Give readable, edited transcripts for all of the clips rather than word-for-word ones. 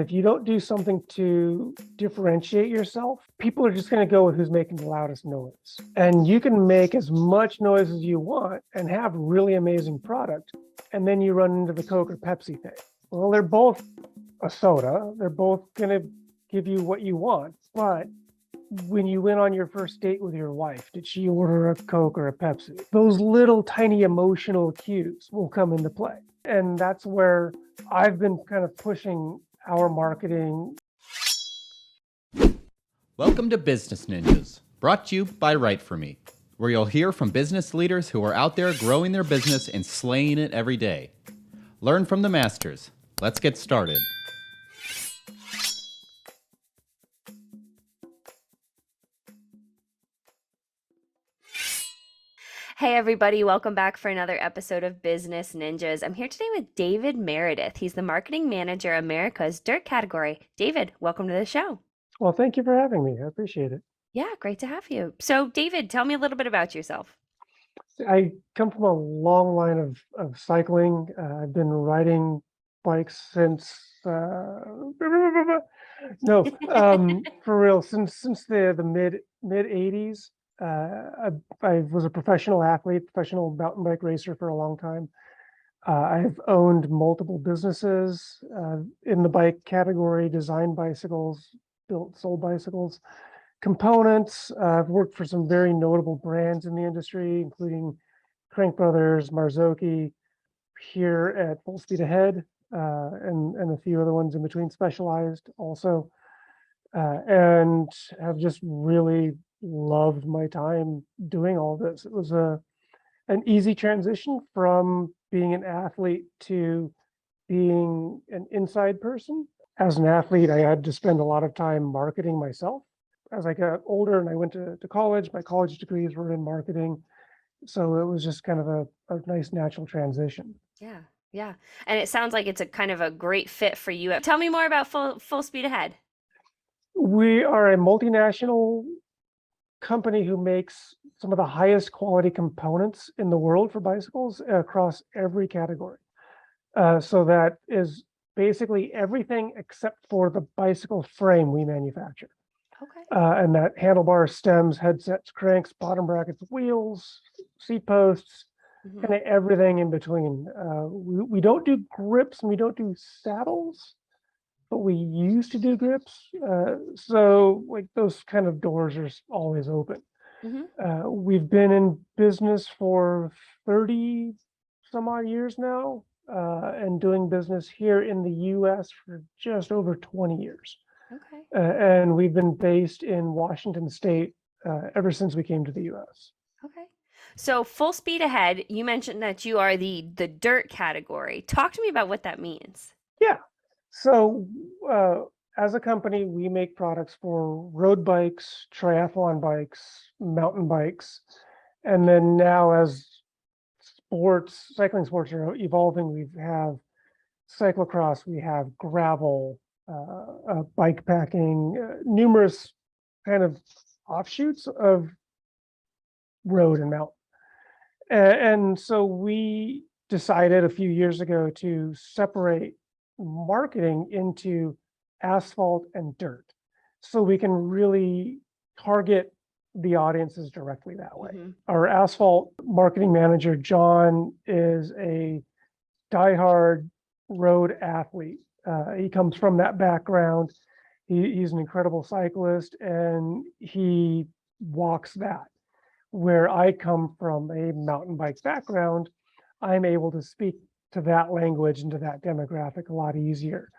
If you don't do something to differentiate yourself, people are just going to go with who's making the loudest noise. And you can make as much noise as you want and have really amazing product. And then you run into the Coke or Pepsi thing. Well, they're both a soda. They're both going to give you what you want. But when you went on your first date with your wife, did she order a Coke or a Pepsi? Those little tiny emotional cues will come into play. And that's where I've been kind of pushing our marketing. Welcome to Business Ninjas, brought to you by WriteForMe, where you'll hear from business leaders who are out there growing their business and slaying it every day. Learn from the masters. Let's get started. Hey everybody, welcome back for another episode of Business Ninjas. I'm here today with David Meredith. He's the Marketing Manager, America's Dirt category. David, welcome to the show. Well, thank you for having me. I appreciate it. Yeah, great to have you. So David, tell me a little bit about yourself. I come from a long line of cycling. I've been riding bikes since, for real, since the mid 80s. I was a professional athlete, professional mountain bike racer for a long time. I've owned multiple businesses in the bike category, designed bicycles, sold bicycles, components. I've worked for some very notable brands in the industry, including Crank Brothers, Marzocchi, here at Full Speed Ahead, and a few other ones in between, Specialized also, and have just really loved my time doing all this. It was an easy transition from being an athlete to being an inside person. As an athlete, I had to spend a lot of time marketing myself. As I got older and I went to college, my college degrees were in marketing. So it was just kind of a nice natural transition. Yeah. And it sounds like it's a kind of a great fit for you. Tell me more about Full Speed Ahead. We are a multinational company who makes some of the highest quality components in the world for bicycles across every category. So that is basically everything except for the bicycle frame we manufacture. Okay. And that handlebars, stems, headsets, cranks, bottom brackets, wheels, seat posts, kind of everything in between. We don't do grips and we don't do saddles, but we used to do grips. So like those kind of doors are always open. We've been in business for 30 some odd years now, and doing business here in the US for just over 20 years. Okay. And we've been based in Washington State ever since we came to the US. Okay. So Full Speed Ahead, you mentioned that you are the dirt category. Talk to me about what that means. Yeah. So as a company, we make products for road bikes, triathlon bikes, mountain bikes. And then now as cycling sports are evolving, we have cyclocross, we have gravel, bike packing, numerous kind of offshoots of road and mountain. And so we decided a few years ago to separate marketing into asphalt and dirt, so we can really target the audiences directly that way. Our asphalt marketing manager, John, is a diehard road athlete. He comes from that background. He's an incredible cyclist and he walks that. Where I come from a mountain bike background, I'm able to speak to that language and to that demographic a lot easier.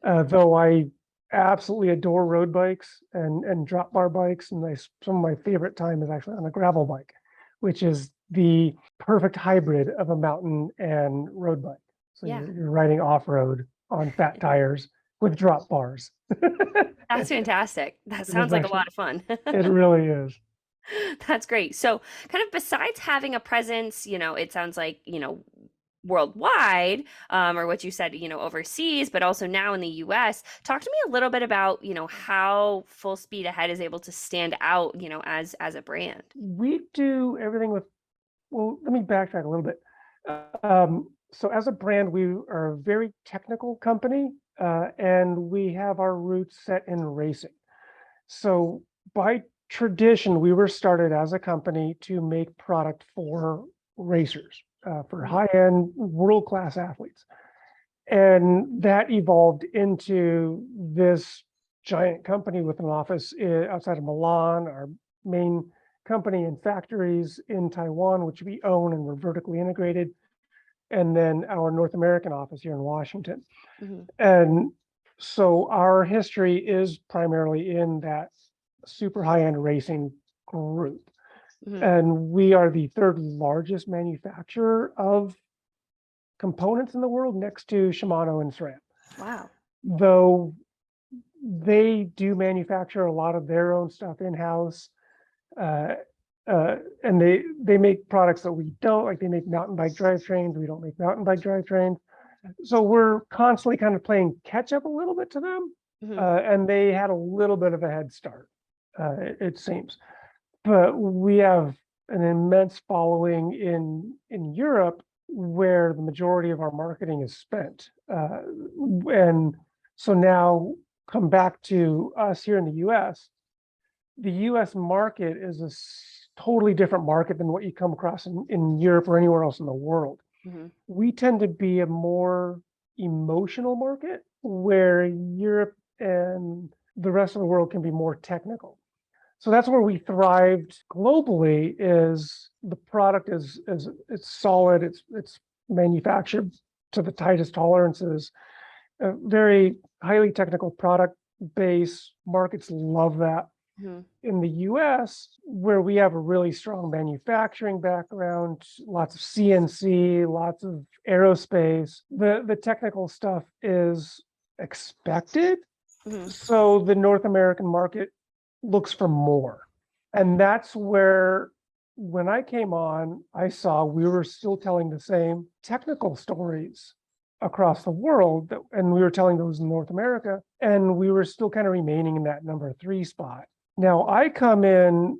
Though I absolutely adore road bikes and drop bar bikes, and some of my favorite time is actually on a gravel bike, which is the perfect hybrid of a mountain and road bike. So you're riding off-road on fat tires with drop bars. That's fantastic. That sounds like a lot of fun. It really is. That's great. So kind of besides having a presence, it sounds like, worldwide, or what you said, overseas, but also now in the US, talk to me a little bit about, how Full Speed Ahead is able to stand out, as a brand. We do everything let me backtrack a little bit. So as a brand, we are a very technical company. and we have our roots set in racing. So by tradition, we were started as a company to make product for racers, for high-end world-class athletes. And that evolved into this giant company with an office outside of Milan, our main company and factories in Taiwan, which we own and we're vertically integrated, and then our North American office here in Washington. And so our history is primarily in that super high-end racing group. And we are the third largest manufacturer of components in the world, next to Shimano and SRAM. Wow. Though they do manufacture a lot of their own stuff in-house, and they make products that we don't, like they make mountain bike drivetrains. We don't make mountain bike drivetrains. So we're constantly kind of playing catch up a little bit to them. And they had a little bit of a head start, it seems. But we have an immense following in Europe, where the majority of our marketing is spent. And so now come back to us here in the US. The US market is a totally different market than what you come across in Europe or anywhere else in the world. We tend to be a more emotional market, where Europe and the rest of the world can be more technical. So that's where we thrived globally. Is the product is it's solid, it's manufactured to the tightest tolerances, a very highly technical product base. Markets love that. In the US, where we have a really strong manufacturing background, lots of CNC, lots of aerospace, the technical stuff is expected. So the North American market looks for more. And that's where, when I came on, I saw we were still telling the same technical stories across the world, and we were telling those in North America, and we were still kind of remaining in that number 3 spot. Now, I come in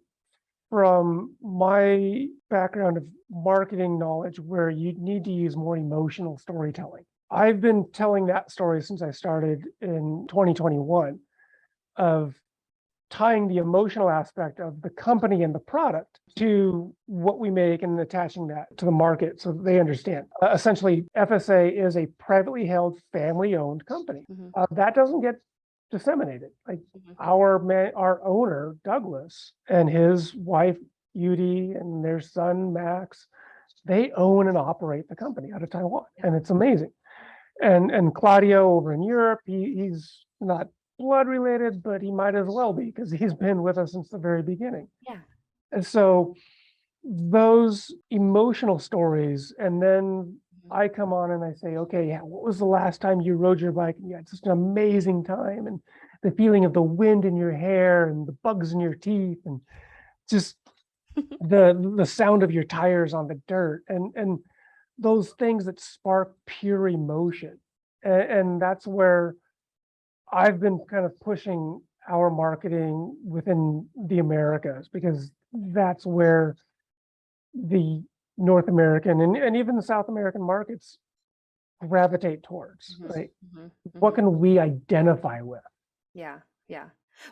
from my background of marketing knowledge, where you need to use more emotional storytelling. I've been telling that story since I started in 2021, of tying the emotional aspect of the company and the product to what we make and attaching that to the market so that they understand. Essentially, FSA is a privately held, family-owned company. That doesn't get disseminated. Like our owner, Douglas, and his wife, Yudi, and their son, Max, they own and operate the company out of Taiwan, and it's amazing. And Claudio over in Europe, he's not blood related, but he might as well be, because he's been with us since the very beginning. And so those emotional stories, and then I come on and I say, okay, yeah, what was the last time you rode your bike and you had such an amazing time, and the feeling of the wind in your hair and the bugs in your teeth and just the sound of your tires on the dirt, and those things that spark pure emotion. And that's where I've been kind of pushing our marketing within the Americas, because that's where the North American and even the South American markets gravitate towards, right? What can we identify with? Yeah.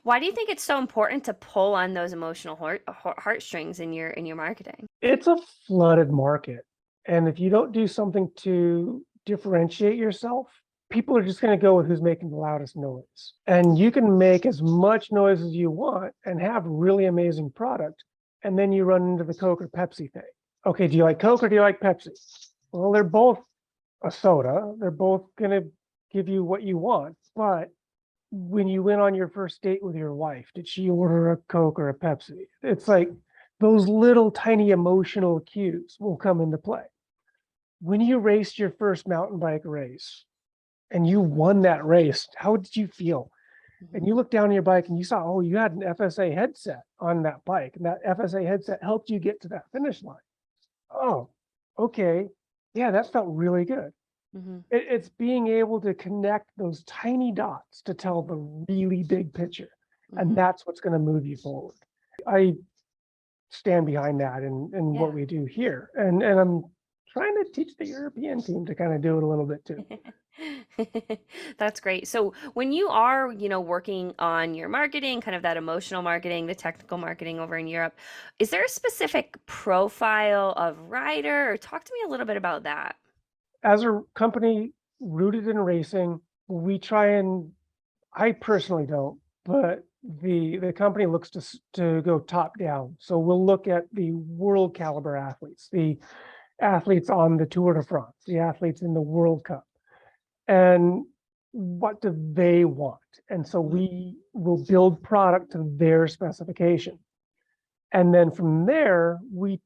Why do you think it's so important to pull on those emotional heartstrings in your marketing? It's a flooded market. And if you don't do something to differentiate yourself, people are just going to go with who's making the loudest noise. And you can make as much noise as you want and have really amazing product. And then you run into the Coke or Pepsi thing. Okay, do you like Coke or do you like Pepsi? Well, they're both a soda. They're both going to give you what you want. But when you went on your first date with your wife, did she order a Coke or a Pepsi? It's like those little tiny emotional cues will come into play. When you raced your first mountain bike race and you won that race, how did you feel? And you looked down your bike and you saw, oh, you had an FSA headset on that bike, and that FSA headset helped you get to that finish line. Oh, okay. Yeah, that felt really good. It's being able to connect those tiny dots to tell the really big picture. And that's what's going to move you forward. I stand behind that in what we do here. And I'm trying to teach the European team to kind of do it a little bit too. That's great. So when you are, working on your marketing, kind of that emotional marketing, the technical marketing over in Europe, is there a specific profile of writer, or talk to me a little bit about that? As a company rooted in racing, we try and, I personally don't, but the company looks to go top down. So we'll look at the world caliber athletes, the athletes on the Tour de France, the athletes in the World Cup, and what do they want? And so we will build product to their specification. And then from there, we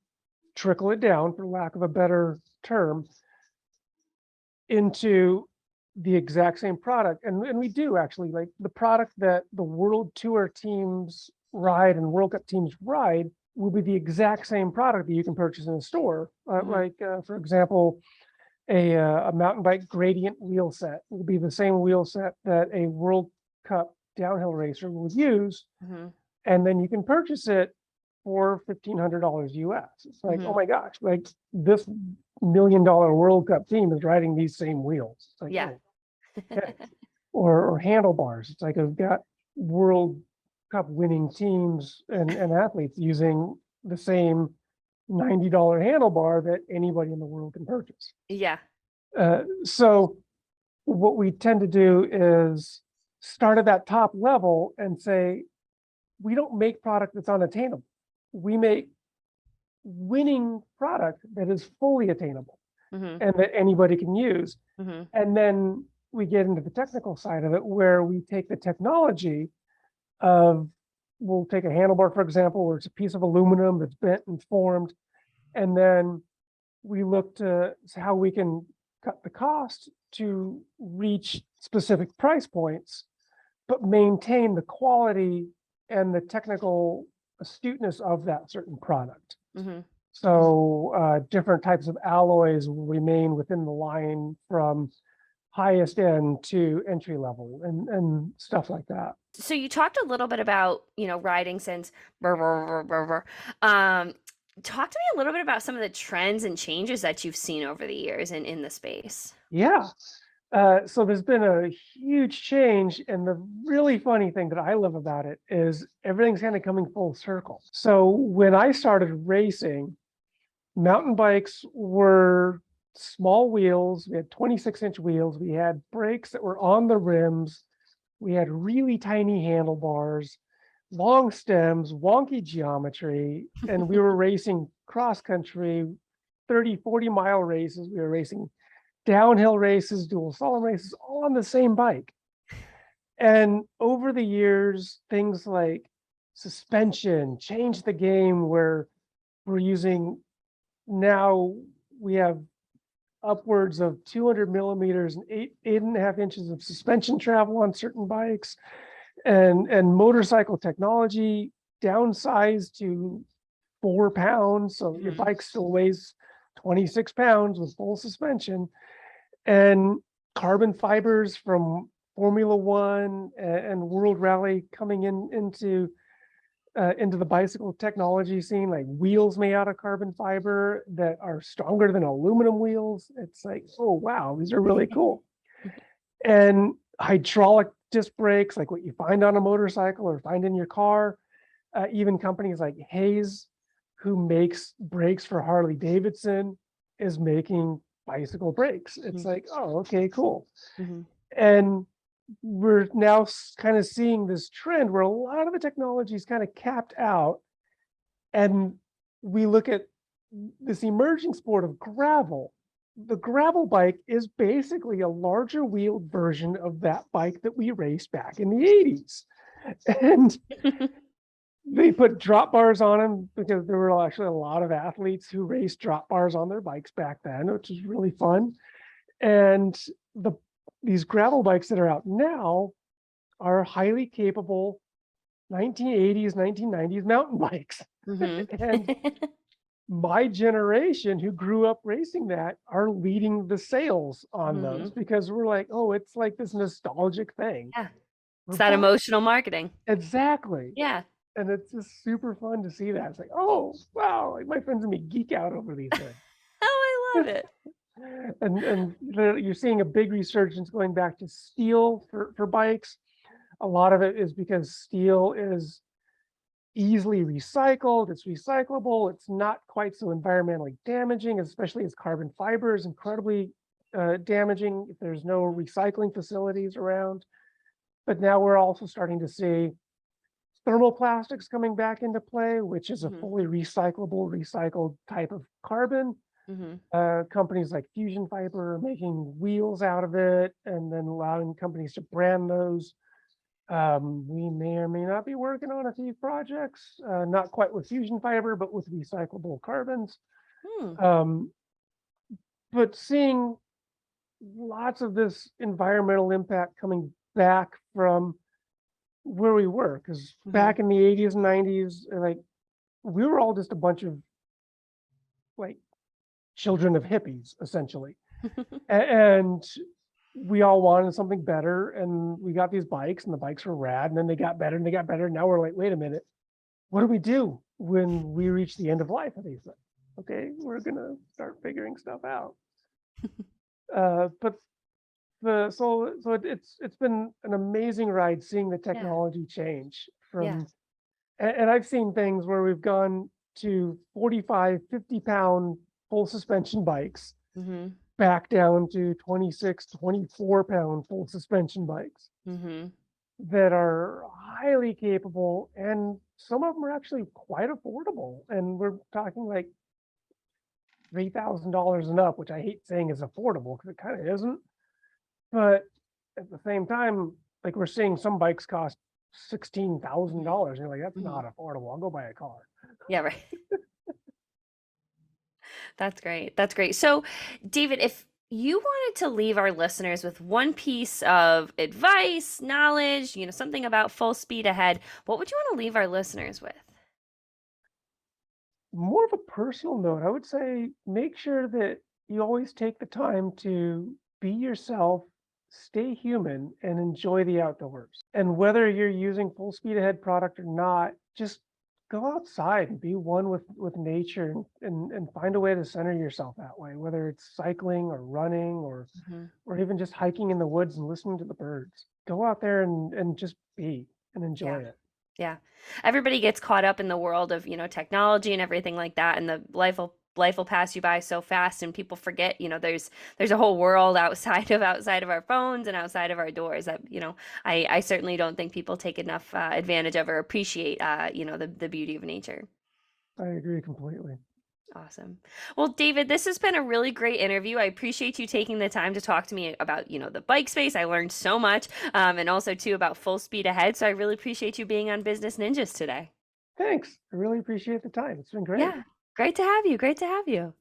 trickle it down, for lack of a better term, into the exact same product. And we do actually, like the product that the World Tour teams ride and World Cup teams ride will be the exact same product that you can purchase in a store. For example, a mountain bike gradient wheel set will be the same wheel set that a World Cup downhill racer will use. And then you can purchase it for $1,500 US. It's like, oh my gosh, like this $1 million World Cup team is riding these same wheels. It's like, Yeah. oh, okay. or handlebars. It's like I've got World Cup winning teams and athletes using the same $90 handlebar that anybody in the world can purchase. Yeah. So what we tend to do is start at that top level and say, we don't make product that's unattainable. We make winning product that is fully attainable and that anybody can use. And then we get into the technical side of it, where we take the technology of, we'll take a handlebar, for example, where it's a piece of aluminum that's bent and formed. And then we look to how we can cut the cost to reach specific price points, but maintain the quality and the technical astuteness of that certain product. So different types of alloys will remain within the line, from highest end to entry level and stuff like that. So you talked a little bit about, riding since talk to me a little bit about some of the trends and changes that you've seen over the years in the space. Yeah. So there's been a huge change, and the really funny thing that I love about it is everything's kind of coming full circle. So when I started racing, mountain bikes were small wheels. We had 26-inch wheels. We had brakes that were on the rims. We had really tiny handlebars, long stems, wonky geometry, and we were racing cross country, 30, 40-mile races. We were racing downhill races, dual slalom races, all on the same bike. And over the years, things like suspension changed the game, where we're using, now we have upwards of 200 millimeters and 8.5 inches of suspension travel on certain bikes, and motorcycle technology downsized to 4 pounds. So your bike still weighs 26 pounds with full suspension, and carbon fibers from Formula One and World Rally coming into the bicycle technology scene, like wheels made out of carbon fiber that are stronger than aluminum wheels. It's like, oh wow, these are really cool. And hydraulic disc brakes, like what you find on a motorcycle or find in your car. Even companies like Hayes, who makes brakes for Harley Davidson, is making bicycle brakes. It's like, oh, okay, cool. And we're now kind of seeing this trend where a lot of the technology is kind of capped out, and we look at this emerging sport of gravel. The gravel bike is basically a larger wheeled version of that bike that we raced back in the 80s. And they put drop bars on them, because there were actually a lot of athletes who raced drop bars on their bikes back then, which is really fun. And these gravel bikes that are out now are highly capable 1980s, 1990s mountain bikes. And my generation, who grew up racing that, are leading the sales on those, because we're like, oh, it's like this nostalgic thing. Yeah. It's that emotional marketing. Exactly. Yeah. And it's just super fun to see that. It's like, oh, wow, like my friends and me geek out over these things. Oh, I love it. And you're seeing a big resurgence going back to steel for bikes. A lot of it is because steel is easily recycled, it's recyclable, it's not quite so environmentally damaging, especially as carbon fiber is incredibly damaging if there's no recycling facilities around. But now we're also starting to see thermoplastics coming back into play, which is a Mhm. fully recycled type of carbon. Mhm. Companies like Fusion Fiber are making wheels out of it and then allowing companies to brand those. We may or may not be working on a few projects, not quite with Fusion Fiber, but with recyclable carbons. Hmm. Um, but seeing lots of this environmental impact coming back from where we were, because Mhm. back in the 80s and 90s, like we were all just a bunch of like children of hippies, essentially. And we all wanted something better, and we got these bikes, and the bikes were rad, and then they got better and they got better. Now we're like, wait a minute, what do we do when we reach the end of life of these things? Okay, we're gonna start figuring stuff out. But it's been an amazing ride seeing the Yeah. technology change Yeah. from, and I've seen things where we've gone to 45, 50 pound full suspension bikes Mhm. back down to 26, 24 pound full suspension bikes Mhm. that are highly capable, and some of them are actually quite affordable. And we're talking like $3,000 and up, which I hate saying is affordable because it kind of isn't. But at the same time, like we're seeing some bikes cost $16,000. You're like, that's Mhm. not affordable. I'll go buy a car. Yeah, right. That's great. That's great. So, David, if you wanted to leave our listeners with one piece of advice, knowledge, something about full speed ahead, what would you want to leave our listeners with? More of a personal note, I would say make sure that you always take the time to be yourself, stay human, and enjoy the outdoors. And whether you're using full speed ahead product or not, just go outside and be one with nature, and find a way to center yourself that way, whether it's cycling or running Mhm. or even just hiking in the woods and listening to the birds. Go out there and just be and enjoy Yeah. it. Yeah. Everybody gets caught up in the world of, technology and everything like that, and the life will pass you by so fast, and people forget, there's a whole world outside of our phones and outside of our doors that, I certainly don't think people take enough advantage of or appreciate the beauty of nature. I agree completely. Awesome. Well, David, this has been a really great interview. I appreciate you taking the time to talk to me about, the bike space. I learned so much, and also too about full speed ahead. So I really appreciate you being on Business Ninjas today. Thanks. I really appreciate the time. It's been great. Yeah, great to have you. Great to have you.